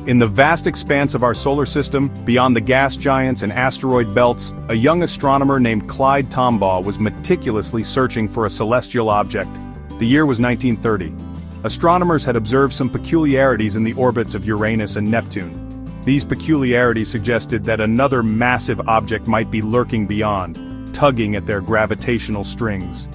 In the vast expanse of our solar system, beyond the gas giants and asteroid belts, a young astronomer named Clyde Tombaugh was meticulously searching for a celestial object. The year was 1930. Astronomers had observed some peculiarities in the orbits of Uranus and Neptune. These peculiarities suggested that another massive object might be lurking beyond, tugging at their gravitational strings.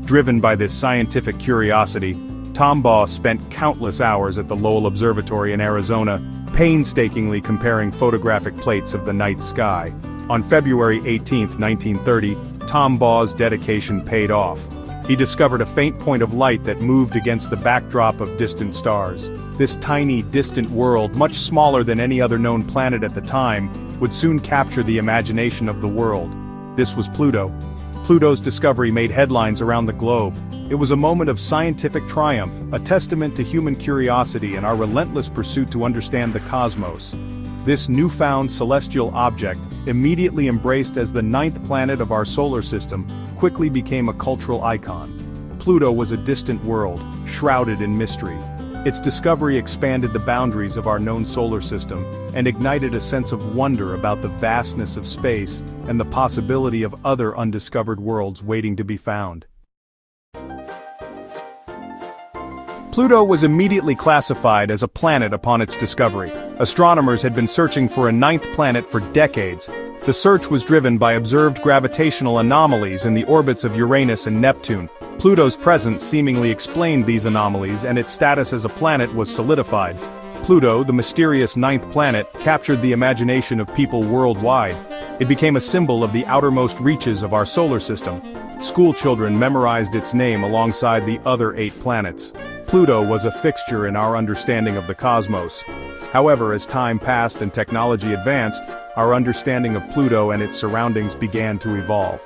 Driven by this scientific curiosity, Tombaugh spent countless hours at the Lowell Observatory in Arizona, painstakingly comparing photographic plates of the night sky. On February 18, 1930, Tombaugh's dedication paid off. He discovered a faint point of light that moved against the backdrop of distant stars. This tiny, distant world, much smaller than any other known planet at the time, would soon capture the imagination of the world. This was Pluto. Pluto's discovery made headlines around the globe. It was a moment of scientific triumph, a testament to human curiosity and our relentless pursuit to understand the cosmos. This newfound celestial object, immediately embraced as the 9th planet of our solar system, quickly became a cultural icon. Pluto was a distant world, shrouded in mystery. Its discovery expanded the boundaries of our known solar system, and ignited a sense of wonder about the vastness of space and the possibility of other undiscovered worlds waiting to be found. Pluto was immediately classified as a planet upon its discovery. Astronomers had been searching for a 9th planet for decades. The search was driven by observed gravitational anomalies in the orbits of Uranus and Neptune. Pluto's presence seemingly explained these anomalies, and its status as a planet was solidified. Pluto, the mysterious 9th planet, captured the imagination of people worldwide. It became a symbol of the outermost reaches of our solar system. School children memorized its name alongside the other 8 planets. Pluto was a fixture in our understanding of the cosmos. However, as time passed and technology advanced, our understanding of Pluto and its surroundings began to evolve.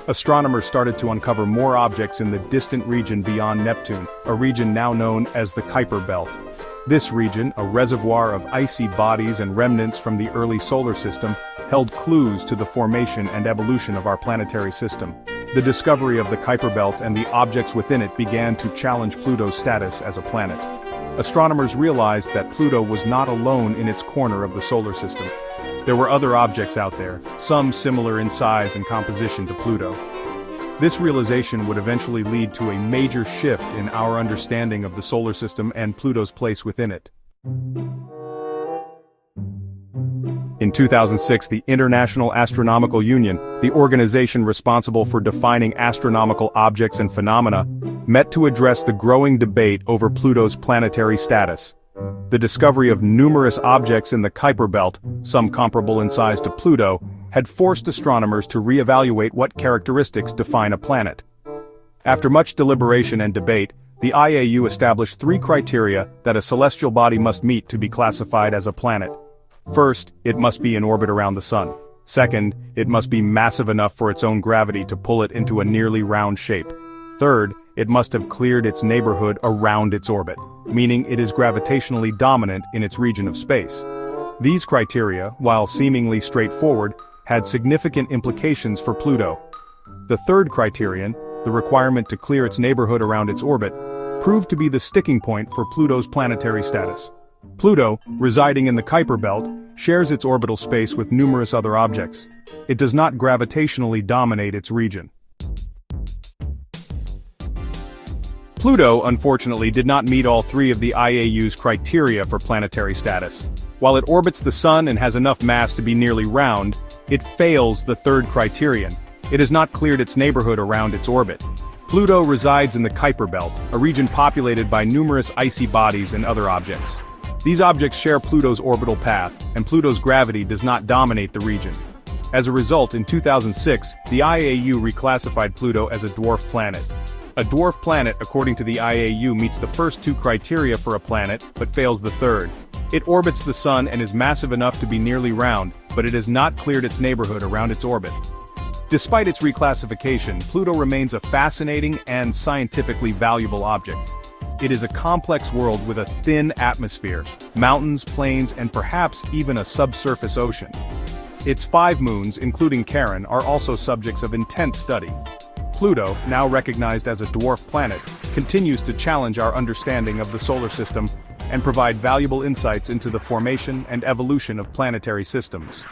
Astronomers started to uncover more objects in the distant region beyond Neptune, a region now known as the Kuiper Belt. This region, a reservoir of icy bodies and remnants from the early solar system, held clues to the formation and evolution of our planetary system. The discovery of the Kuiper Belt and the objects within it began to challenge Pluto's status as a planet. Astronomers realized that Pluto was not alone in its corner of the solar system. There were other objects out there, some similar in size and composition to Pluto. This realization would eventually lead to a major shift in our understanding of the solar system and Pluto's place within it. In 2006, the International Astronomical Union, the organization responsible for defining astronomical objects and phenomena, met to address the growing debate over Pluto's planetary status. The discovery of numerous objects in the Kuiper Belt, some comparable in size to Pluto, had forced astronomers to reevaluate what characteristics define a planet. After much deliberation and debate, the IAU established 3 criteria that a celestial body must meet to be classified as a planet. First, it must be in orbit around the Sun. Second, it must be massive enough for its own gravity to pull it into a nearly round shape. Third, it must have cleared its neighborhood around its orbit, meaning it is gravitationally dominant in its region of space. These criteria, while seemingly straightforward, had significant implications for Pluto. The third criterion, the requirement to clear its neighborhood around its orbit, proved to be the sticking point for Pluto's planetary status. Pluto, residing in the Kuiper Belt, shares its orbital space with numerous other objects. It does not gravitationally dominate its region. Pluto, unfortunately, did not meet all 3 of the IAU's criteria for planetary status. While it orbits the Sun and has enough mass to be nearly round, it fails the third criterion. It has not cleared its neighborhood around its orbit. Pluto resides in the Kuiper Belt, a region populated by numerous icy bodies and other objects. These objects share Pluto's orbital path, and Pluto's gravity does not dominate the region. As a result, in 2006, the IAU reclassified Pluto as a dwarf planet. A dwarf planet, according to the IAU, meets the first 2 criteria for a planet, but fails the third. It orbits the Sun and is massive enough to be nearly round, but it has not cleared its neighborhood around its orbit. Despite its reclassification, Pluto remains a fascinating and scientifically valuable object. It is a complex world with a thin atmosphere, mountains, plains, and perhaps even a subsurface ocean. Its 5 moons, including Charon, are also subjects of intense study. Pluto, now recognized as a dwarf planet, continues to challenge our understanding of the solar system and provide valuable insights into the formation and evolution of planetary systems.